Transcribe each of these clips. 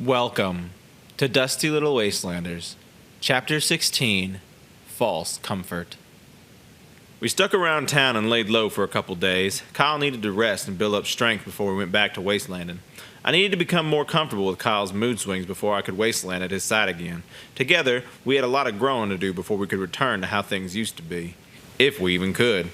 Welcome to Dusty Little Wastelanders, Chapter 16, False Comfort. We stuck around town and laid low for a couple days. Kyle needed to rest and build up strength before we went back to wastelanding. I needed to become more comfortable with Kyle's mood swings before I could wasteland at his side again. Together, we had a lot of growing to do before we could return to how things used to be. If we even could.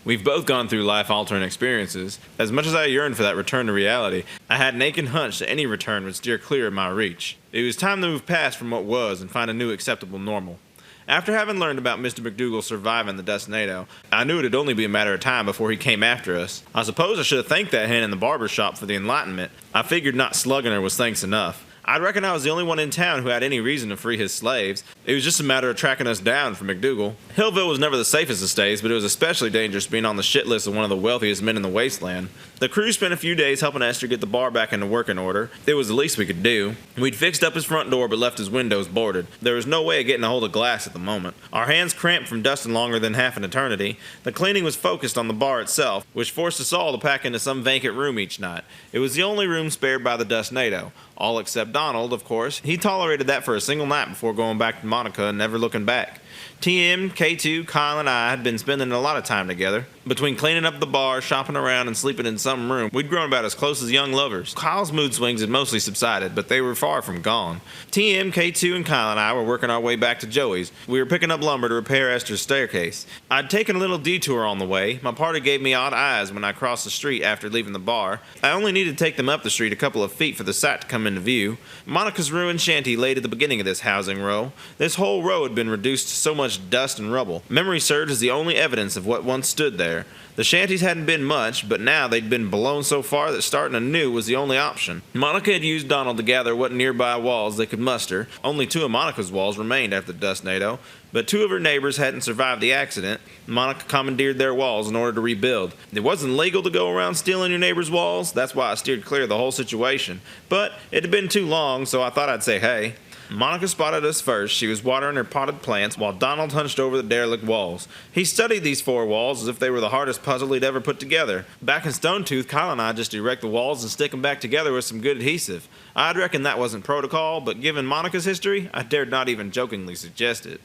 We've both gone through life-altering experiences. As much as I yearned for that return to reality, I had an aching hunch that any return would steer clear of my reach. It was time to move past from what was and find a new acceptable normal. After having learned about Mr. McDougal surviving the Dustnado, I knew it'd only be a matter of time before he came after us. I suppose I should have thanked that hen in the barber shop for the enlightenment. I figured not slugging her was thanks enough. I reckon I was the only one in town who had any reason to free his slaves. It was just a matter of tracking us down for McDougal. Hillville was never the safest of stays, but it was especially dangerous being on the shit list of one of the wealthiest men in the wasteland. The crew spent a few days helping Esther get the bar back into working order. It was the least we could do. We'd fixed up his front door but left his windows boarded. There was no way of getting a hold of glass at the moment. Our hands cramped from dusting longer than half an eternity. The cleaning was focused on the bar itself, which forced us all to pack into some vacant room each night. It was the only room spared by the Dustnado. All except Donald, of course. He tolerated that for a single night before going back to Monica and never looking back. TM, K2, Kyle, and I had been spending a lot of time together. Between cleaning up the bar, shopping around, and sleeping in some room, we'd grown about as close as young lovers. Kyle's mood swings had mostly subsided, but they were far from gone. TM, K2, and Kyle and I were working our way back to Joey's. We were picking up lumber to repair Esther's staircase. I'd taken a little detour on the way. My party gave me odd eyes when I crossed the street after leaving the bar. I only needed to take them up the street a couple of feet for the sight to come into view. Monica's ruined shanty laid at the beginning of this housing row. This whole row had been reduced to so much dust and rubble. Memory served as the only evidence of what once stood there. The shanties hadn't been much, but now they'd been blown so far that starting anew was the only option. Monica had used Donald to gather what nearby walls they could muster. Only 2 of Monica's walls remained after the Dustnado, but 2 of her neighbors hadn't survived the accident. Monica commandeered their walls in order to rebuild. It wasn't legal to go around stealing your neighbor's walls, that's why I steered clear of the whole situation. But it had been too long, so I thought I'd say hey. Monica spotted us first. She was watering her potted plants while Donald hunched over the derelict walls. He studied these 4 walls as if they were the hardest puzzle he'd ever put together. Back in Stonetooth, Kyle and I just erect the walls and stick them back together with some good adhesive. I'd reckon that wasn't protocol, but given Monica's history, I dared not even jokingly suggest it.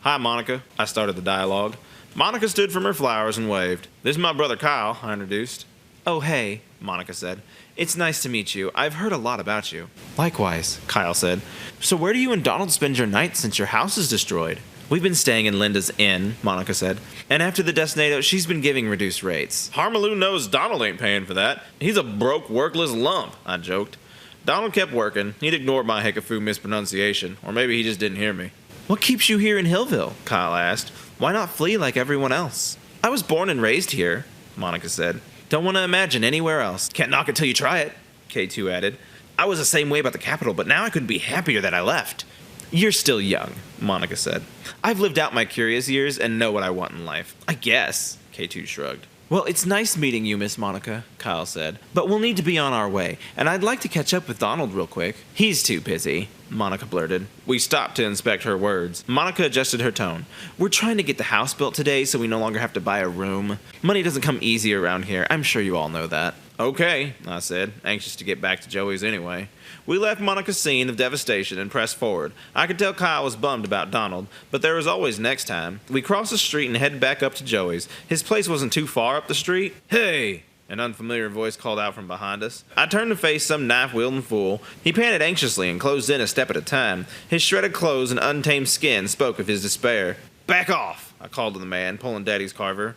"Hi, Monica," I started the dialogue. Monica stood from her flowers and waved. "This is my brother Kyle," I introduced. "Oh, hey," Monica said. "It's nice to meet you. I've heard a lot about you." "Likewise," Kyle said. "So where do you and Donald spend your nights since your house is destroyed?" "We've been staying in Linda's inn," Monica said. "And after the Dustnado, she's been giving reduced rates." "Harmaloo knows Donald ain't paying for that. He's a broke, workless lump," I joked. Donald kept working. He'd ignored my Hickafoo mispronunciation, or maybe he just didn't hear me. "What keeps you here in Hillville?" Kyle asked. "Why not flee like everyone else?" "I was born and raised here," Monica said. "Don't want to imagine anywhere else." "Can't knock it till you try it," K2 added. "I was the same way about the capital, but now I couldn't be happier that I left." "You're still young," Monica said. "I've lived out my curious years and know what I want in life." "I guess," K2 shrugged. "Well, it's nice meeting you, Miss Monica," Kyle said. "But we'll need to be on our way, and I'd like to catch up with Donald real quick." "He's too busy," Monica blurted. We stopped to inspect her words. Monica adjusted her tone. "We're trying to get the house built today so we no longer have to buy a room. Money doesn't come easy around here. I'm sure you all know that." "Okay," I said, anxious to get back to Joey's anyway. We left Monica's scene of devastation and pressed forward. I could tell Kyle was bummed about Donald, but there was always next time. We crossed the street and headed back up to Joey's. His place wasn't too far up the street. "Hey!" An unfamiliar voice called out from behind us. I turned to face some knife-wielding fool. He panted anxiously and closed in a step at a time. His shredded clothes and untamed skin spoke of his despair. "Back off!" I called to the man, pulling Daddy's carver.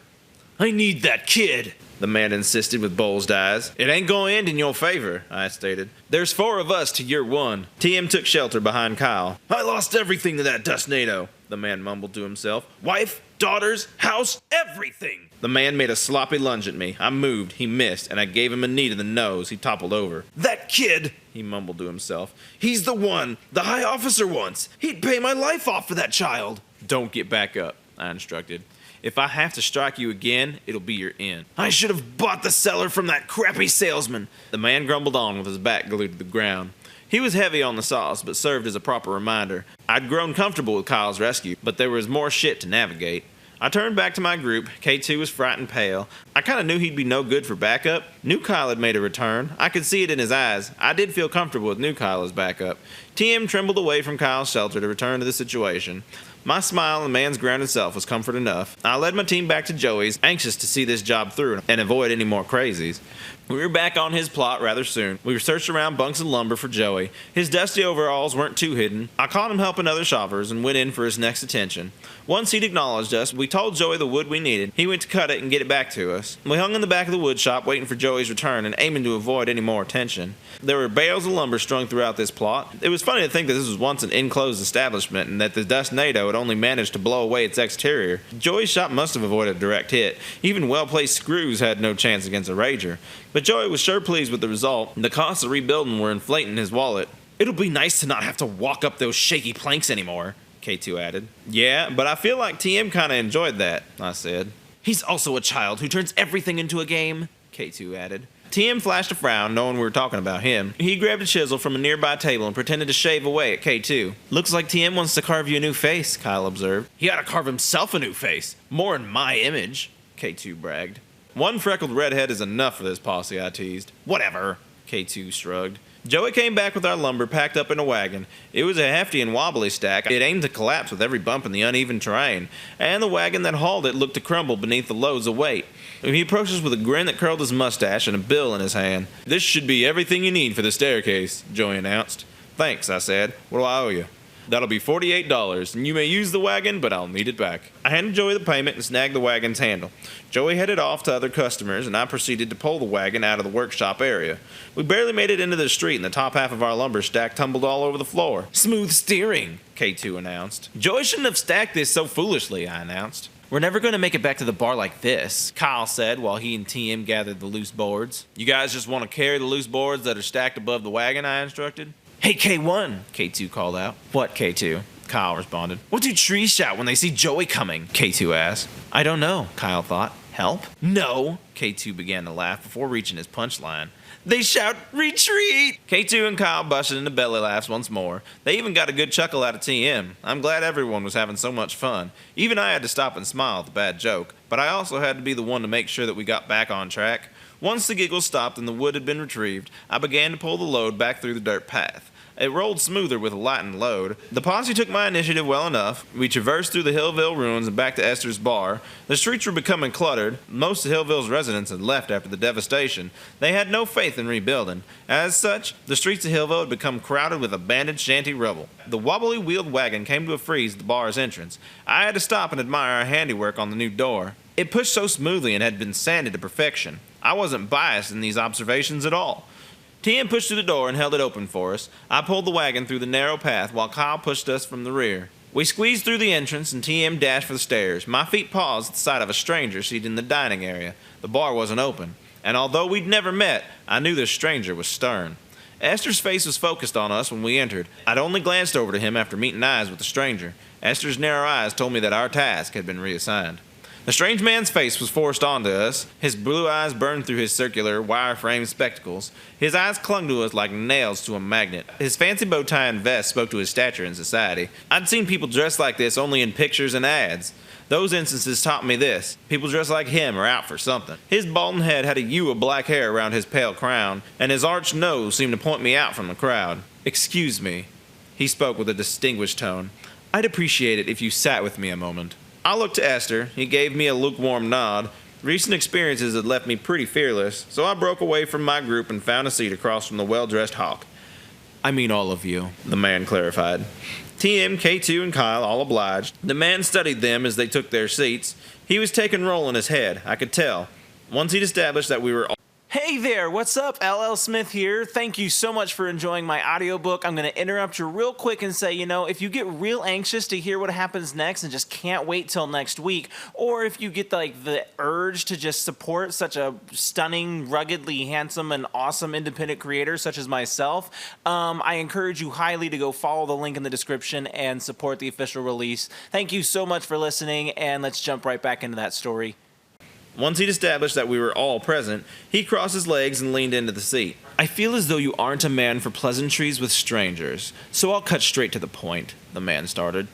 "I need that kid," the man insisted with bulged eyes. "It ain't gonna end in your favor," I stated. "There's 4 of us to your 1. TM took shelter behind Kyle. "I lost everything to that Dustnado," the man mumbled to himself. "Wife, daughters, house, everything." The man made a sloppy lunge at me. I moved, he missed, and I gave him a knee to the nose. He toppled over. "That kid," he mumbled to himself. "He's the one the high officer wants. He'd pay my life off for that child." "Don't get back up," I instructed. "If I have to strike you again, it'll be your end." "I should have bought the cellar from that crappy salesman." The man grumbled on with his back glued to the ground. He was heavy on the sauce, but served as a proper reminder. I'd grown comfortable with Kyle's rescue, but there was more shit to navigate. I turned back to my group. K2 was frightened pale. I kind of knew he'd be no good for backup. New Kyle had made a return. I could see it in his eyes. I did feel comfortable with New Kyle as backup. TM trembled away from Kyle's shelter to return to the situation. My smile and man's grounded self was comfort enough. I led my team back to Joey's, anxious to see this job through and avoid any more crazies. We were back on his plot rather soon. We searched around bunks and lumber for Joey. His dusty overalls weren't too hidden. I caught him helping other shoppers and went in for his next attention. Once he'd acknowledged us, we told Joey the wood we needed. He went to cut it and get it back to us. We hung in the back of the wood shop waiting for Joey's return and aiming to avoid any more attention. There were bales of lumber strung throughout this plot. It was funny to think that this was once an enclosed establishment and that the dust NATO had only managed to blow away its exterior. Joey's shop must have avoided a direct hit. Even well-placed screws had no chance against a rager. But Joey was sure pleased with the result. The costs of rebuilding were inflating his wallet. "It'll be nice to not have to walk up those shaky planks anymore," K2 added. "Yeah, but I feel like TM kinda enjoyed that," I said. "He's also a child who turns everything into a game," K2 added. TM flashed a frown, knowing we were talking about him. He grabbed a chisel from a nearby table and pretended to shave away at K2. "Looks like TM wants to carve you a new face," Kyle observed. "He ought to carve himself a new face. More in my image," K2 bragged. "One freckled redhead is enough for this posse," I teased. "Whatever," K2 shrugged. Joey came back with our lumber packed up in a wagon. It was a hefty and wobbly stack. It aimed to collapse with every bump in the uneven terrain, and the wagon that hauled it looked to crumble beneath the loads of weight. He approached us with a grin that curled his mustache and a bill in his hand. "This should be everything you need for the staircase," Joey announced. "Thanks," I said. "What do I owe you?" "That'll be $48, and you may use the wagon, but I'll need it back." I handed Joey the payment and snagged the wagon's handle. Joey headed off to other customers, and I proceeded to pull the wagon out of the workshop area. We barely made it into the street, and the top half of our lumber stack tumbled all over the floor. "Smooth steering," K2 announced. "Joey shouldn't have stacked this so foolishly," I announced. "We're never going to make it back to the bar like this," Kyle said while he and TM gathered the loose boards. "You guys just want to carry the loose boards that are stacked above the wagon," I instructed. "Hey, K1," K2 called out. "What, K2?" Kyle responded. "What do trees shout when they see Joey coming?" K2 asked. "I don't know," Kyle thought. "Help?" "No," K2 began to laugh before reaching his punchline. "They shout, 'Retreat!'" K2 and Kyle busted into belly laughs once more. They even got a good chuckle out of TM. I'm glad everyone was having so much fun. Even I had to stop and smile at the bad joke, but I also had to be the one to make sure that we got back on track. Once the giggles stopped and the wood had been retrieved, I began to pull the load back through the dirt path. It rolled smoother with a lightened load. The posse took my initiative well enough. We traversed through the Hillville ruins and back to Esther's bar. The streets were becoming cluttered. Most of Hillville's residents had left after the devastation. They had no faith in rebuilding. As such, the streets of Hillville had become crowded with abandoned shanty rubble. The wobbly wheeled wagon came to a freeze at the bar's entrance. I had to stop and admire our handiwork on the new door. It pushed so smoothly and had been sanded to perfection. I wasn't biased in these observations at all. TM pushed through the door and held it open for us. I pulled the wagon through the narrow path while Kyle pushed us from the rear. We squeezed through the entrance and TM dashed for the stairs. My feet paused at the sight of a stranger seated in the dining area. The bar wasn't open, and although we'd never met, I knew this stranger was stern. Esther's face was focused on us when we entered. I'd only glanced over to him after meeting eyes with the stranger. Esther's narrow eyes told me that our task had been reassigned. The strange man's face was forced onto us. His blue eyes burned through his circular, wire-framed spectacles. His eyes clung to us like nails to a magnet. His fancy bow tie and vest spoke to his stature in society. I'd seen people dressed like this only in pictures and ads. Those instances taught me this. People dressed like him are out for something. His balding head had a ewe of black hair around his pale crown, and his arched nose seemed to point me out from the crowd. "Excuse me," he spoke with a distinguished tone. "I'd appreciate it if you sat with me a moment." I looked to Esther. He gave me a lukewarm nod. Recent experiences had left me pretty fearless, so I broke away from my group and found a seat across from the well-dressed hawk. "I mean all of you," the man clarified. TM, K2, and Kyle all obliged. The man studied them as they took their seats. He was taking roll in his head, I could tell. Once he'd established that we were all... Hey there, what's up? LL Smith here. Thank you so much for enjoying my audiobook. I'm going to interrupt you real quick and say, if you get real anxious to hear what happens next and just can't wait till next week, or if you get the urge to just support such a stunning, ruggedly handsome, and awesome independent creator such as myself, I encourage you highly to go follow the link in the description and support the official release. Thank you so much for listening, and let's jump right back into that story. Once he'd established that we were all present, he crossed his legs and leaned into the seat. "I feel as though you aren't a man for pleasantries with strangers, so I'll cut straight to the point," the man started.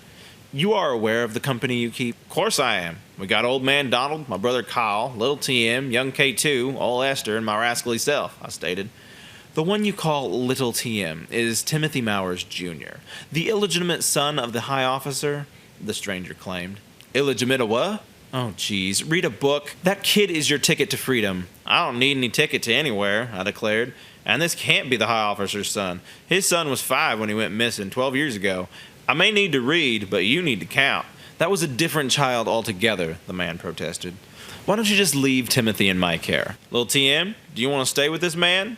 You are aware of the company you keep? Of course I am. We got old man Donald, my brother Kyle, little TM, young K2, old Esther, and my rascally self, I stated. The one you call Little TM is Timothy Mowers Jr., the illegitimate son of the high officer, the stranger claimed. Illegitimate what? Oh, geez, read a book. That kid is your ticket to freedom. I don't need any ticket to anywhere, I declared. And this can't be the high officer's son. His son was 5 when he went missing 12 years ago. I may need to read, but you need to count. That was a different child altogether, the man protested. Why don't you just leave Timothy in my care? Little TM, do you want to stay with this man?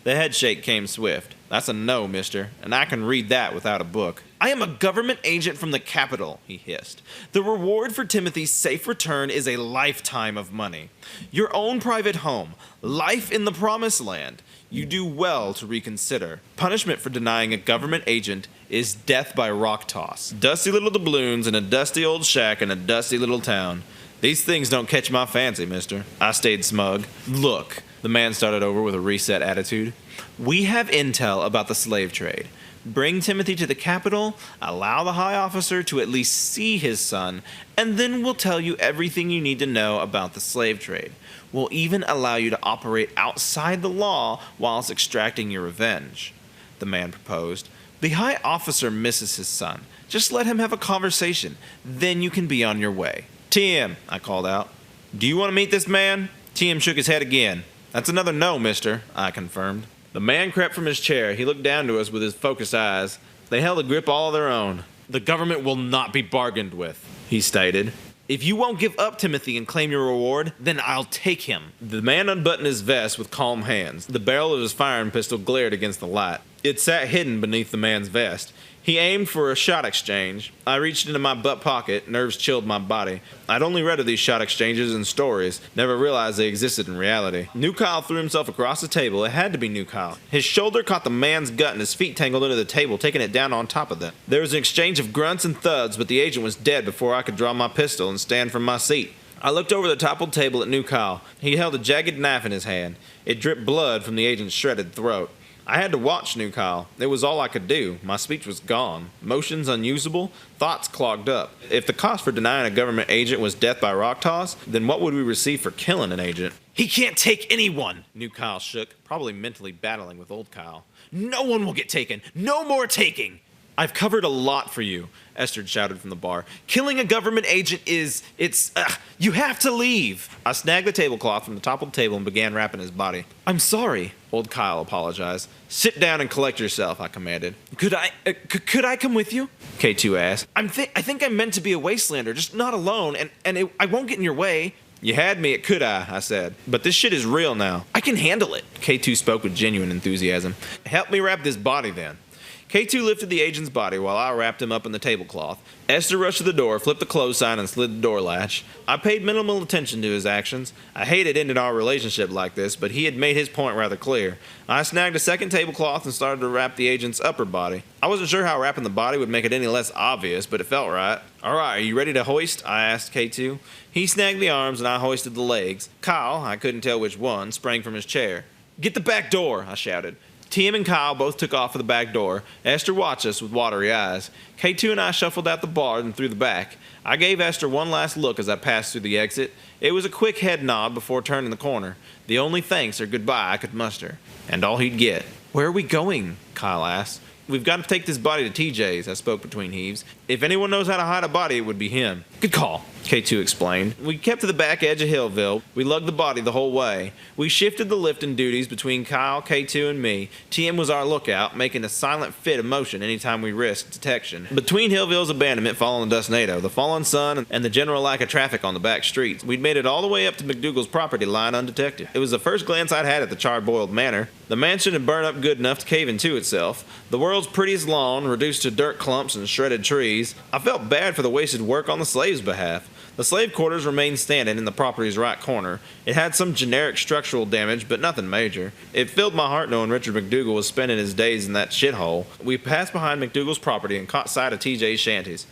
The headshake came swift. That's a no, mister, and I can read that without a book. I am a government agent from the capital, he hissed. The reward for Timothy's safe return is a lifetime of money. Your own private home, life in the promised land. You do well to reconsider. Punishment for denying a government agent is death by rock toss. Dusty little doubloons in a dusty old shack in a dusty little town. These things don't catch my fancy, mister. I stayed smug. Look, the man started over with a reset attitude. We have intel about the slave trade. Bring Timothy to the capital, allow the high officer to at least see his son, and then we'll tell you everything you need to know about the slave trade. We'll even allow you to operate outside the law whilst extracting your revenge, the man proposed. The high officer misses his son. Just let him have a conversation. Then you can be on your way. TM, I called out. Do you want to meet this man? TM shook his head again. That's another no, mister, I confirmed. The man crept from his chair. He looked down to us with his focused eyes. They held a grip all of their own. The government will not be bargained with, he stated. If you won't give up Timothy and claim your reward, then I'll take him. The man unbuttoned his vest with calm hands. The barrel of his firing pistol glared against the light. It sat hidden beneath the man's vest. He aimed for a shot exchange. I reached into my butt pocket. Nerves chilled my body. I'd only read of these shot exchanges in stories, never realized they existed in reality. New Kyle threw himself across the table. It had to be New Kyle. His shoulder caught the man's gut and his feet tangled into the table, taking it down on top of them. There was an exchange of grunts and thuds, but the agent was dead before I could draw my pistol and stand from my seat. I looked over the toppled table at New Kyle. He held a jagged knife in his hand. It dripped blood from the agent's shredded throat. I had to watch New Kyle. It was all I could do. My speech was gone. Motions unusable. Thoughts clogged up. If the cost for denying a government agent was death by rock toss, then what would we receive for killing an agent? He can't take anyone! New Kyle shook, probably mentally battling with old Kyle. No one will get taken! No more taking! I've covered a lot for you, Esther shouted from the bar. Killing a government agent you have to leave. I snagged the tablecloth from the toppled table and began wrapping his body. I'm sorry, old Kyle apologized. Sit down and collect yourself, I commanded. Could I come with you? K2 asked. I think I'm meant to be a wastelander, just not alone, and I won't get in your way. You had me at could I said. But this shit is real now. I can handle it. K2 spoke with genuine enthusiasm. Help me wrap this body then. K2 lifted the agent's body while I wrapped him up in the tablecloth. Esther rushed to the door, flipped the close sign, and slid the door latch. I paid minimal attention to his actions. I hated ending our relationship like this, but he had made his point rather clear. I snagged a second tablecloth and started to wrap the agent's upper body. I wasn't sure how wrapping the body would make it any less obvious, but it felt right. All right, are you ready to hoist? I asked K2. He snagged the arms and I hoisted the legs. Kyle, I couldn't tell which one, sprang from his chair. Get the back door, I shouted. Tim and Kyle both took off for the back door. Esther watched us with watery eyes. K2 and I shuffled out the bar and through the back. I gave Esther one last look as I passed through the exit. It was a quick head nod before turning the corner. The only thanks or goodbye I could muster. And all he'd get. Where are we going? Kyle asked. We've got to take this body to TJ's, I spoke between heaves. If anyone knows how to hide a body, it would be him. Good call, K2 explained. We kept to the back edge of Hillville. We lugged the body the whole way. We shifted the lifting duties between Kyle, K2, and me. TM was our lookout, making a silent fit of motion anytime we risked detection. Between Hillville's abandonment following the Dustnado, the fallen sun, and the general lack of traffic on the back streets, we'd made it all the way up to McDougal's property line undetected. It was the first glance I'd had at the charboiled manor. The mansion had burned up good enough to cave into itself. The world's prettiest lawn, reduced to dirt clumps and shredded trees. I felt bad for the wasted work on the slaves' behalf. The slave quarters remained standing in the property's right corner. It had some generic structural damage, but nothing major. It filled my heart knowing Richard McDougal was spending his days in that shithole. We passed behind McDougal's property and caught sight of TJ's shanties.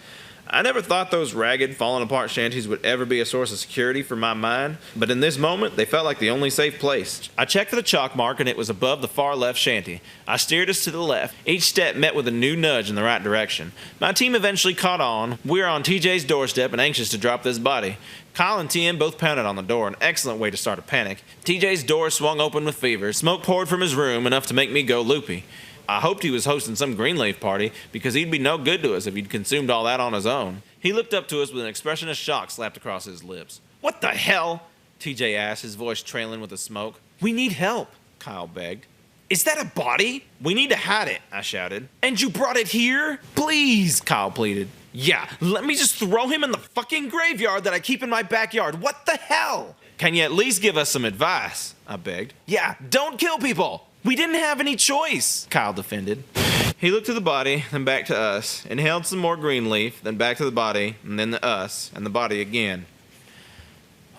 I never thought those ragged, falling apart shanties would ever be a source of security for my mind, but in this moment, they felt like the only safe place. I checked for the chalk mark and it was above the far left shanty. I steered us to the left. Each step met with a new nudge in the right direction. My team eventually caught on. We were on TJ's doorstep and anxious to drop this body. Kyle and TM both pounded on the door, an excellent way to start a panic. TJ's door swung open with fever. Smoke poured from his room, enough to make me go loopy. I hoped he was hosting some Greenleaf party, because he'd be no good to us if he'd consumed all that on his own. He looked up to us with an expression of shock slapped across his lips. "What the hell?" TJ asked, his voice trailing with the smoke. "We need help," Kyle begged. "Is that a body?" "We need to hide it," I shouted. "And you brought it here?" "Please," Kyle pleaded. "Yeah, let me just throw him in the fucking graveyard that I keep in my backyard. What the hell?" "Can you at least give us some advice?" I begged. "Yeah, don't kill people. We didn't have any choice," Kyle defended. He looked to the body, then back to us, inhaled some more green leaf, then back to the body, and then to us, and the body again.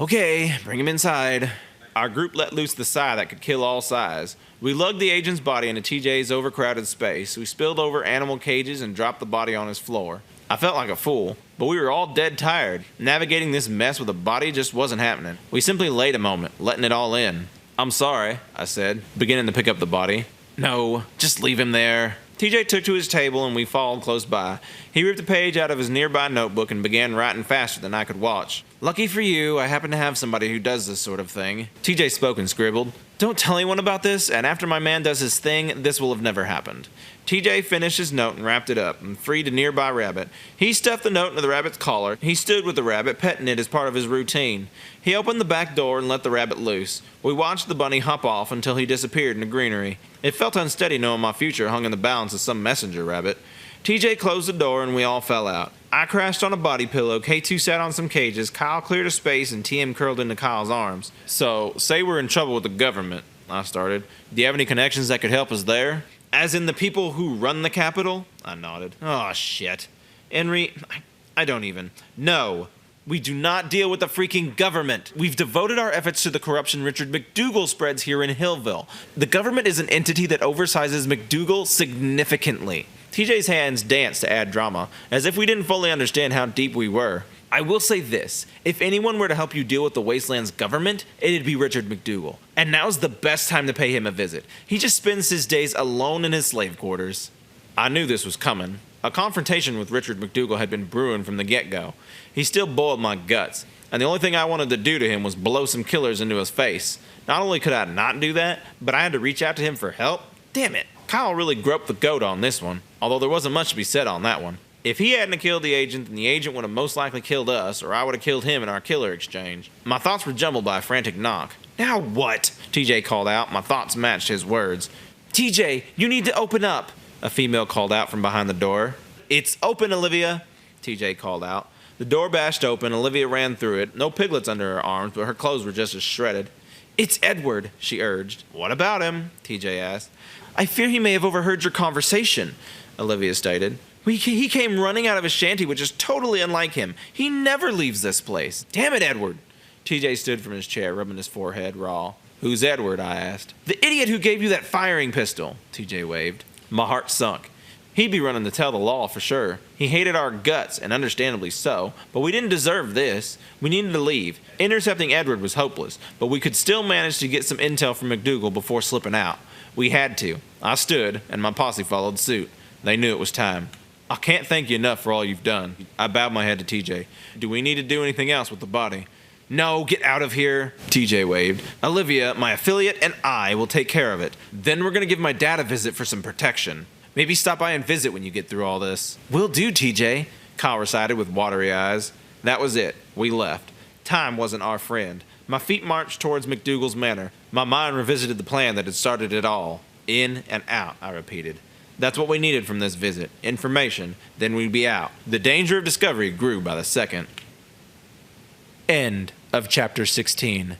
"Okay, bring him inside." Our group let loose the sigh that could kill all sighs. We lugged the agent's body into TJ's overcrowded space. We spilled over animal cages and dropped the body on his floor. I felt like a fool, but we were all dead tired. Navigating this mess with a body just wasn't happening. We simply laid a moment, letting it all in. "I'm sorry," I said, beginning to pick up the body. "No, just leave him there." TJ took to his table and we followed close by. He ripped a page out of his nearby notebook and began writing faster than I could watch. "Lucky for you, I happen to have somebody who does this sort of thing." TJ spoke and scribbled. "Don't tell anyone about this, and after my man does his thing, this will have never happened." TJ finished his note and wrapped it up and freed a nearby rabbit. He stuffed the note into the rabbit's collar. He stood with the rabbit, petting it as part of his routine. He opened the back door and let the rabbit loose. We watched the bunny hop off until he disappeared in the greenery. It felt unsteady knowing my future hung in the balance of some messenger rabbit. TJ closed the door and we all fell out. I crashed on a body pillow, K2 sat on some cages, Kyle cleared a space, and TM curled into Kyle's arms. "So, say we're in trouble with the government," I started. "Do you have any connections that could help us there?" "As in the people who run the Capitol?" I nodded. "Oh, shit. Enry, I don't even. No. We do not deal with the freaking government. We've devoted our efforts to the corruption Richard McDougal spreads here in Hillville. The government is an entity that oversizes McDougal significantly." TJ's hands danced to add drama, as if we didn't fully understand how deep we were. "I will say this. If anyone were to help you deal with the Wastelands government, it'd be Richard McDougal. And now's the best time to pay him a visit. He just spends his days alone in his slave quarters." I knew this was coming. A confrontation with Richard McDougal had been brewing from the get-go. He still boiled my guts, and the only thing I wanted to do to him was blow some killers into his face. Not only could I not do that, but I had to reach out to him for help. Damn it. Kyle really groped the goat on this one, although there wasn't much to be said on that one. If he hadn't killed the agent, then the agent would have most likely killed us, or I would have killed him in our killer exchange. My thoughts were jumbled by a frantic knock. "Now what?" TJ called out. My thoughts matched his words. "TJ, you need to open up," a female called out from behind the door. "It's open, Olivia," TJ called out. The door bashed open. Olivia ran through it. No piglets under her arms, but her clothes were just as shredded. "It's Edward," she urged. "What about him?" TJ asked. "I fear he may have overheard your conversation," Olivia stated. He came running out of his shanty, which is totally unlike him. He never leaves this place." "Damn it, Edward." TJ stood from his chair, rubbing his forehead raw. "Who's Edward?" I asked. "The idiot who gave you that firing pistol," TJ waved. My heart sunk. He'd be running to tell the law for sure. He hated our guts, and understandably so, but we didn't deserve this. We needed to leave. Intercepting Edward was hopeless, but we could still manage to get some intel from McDougal before slipping out. We had to. I stood, and my posse followed suit. They knew it was time. "I can't thank you enough for all you've done." I bowed my head to TJ. "Do we need to do anything else with the body?" "No, get out of here," TJ waved. "Olivia, my affiliate, and I will take care of it. Then we're going to give my dad a visit for some protection. Maybe stop by and visit when you get through all this." "Will do, TJ," Kyle recited with watery eyes. That was it. We left. Time wasn't our friend. My feet marched towards McDougal's manor. My mind revisited the plan that had started it all. "In and out," I repeated. That's what we needed from this visit. Information, then we'd be out. The danger of discovery grew by the second. End of chapter 16.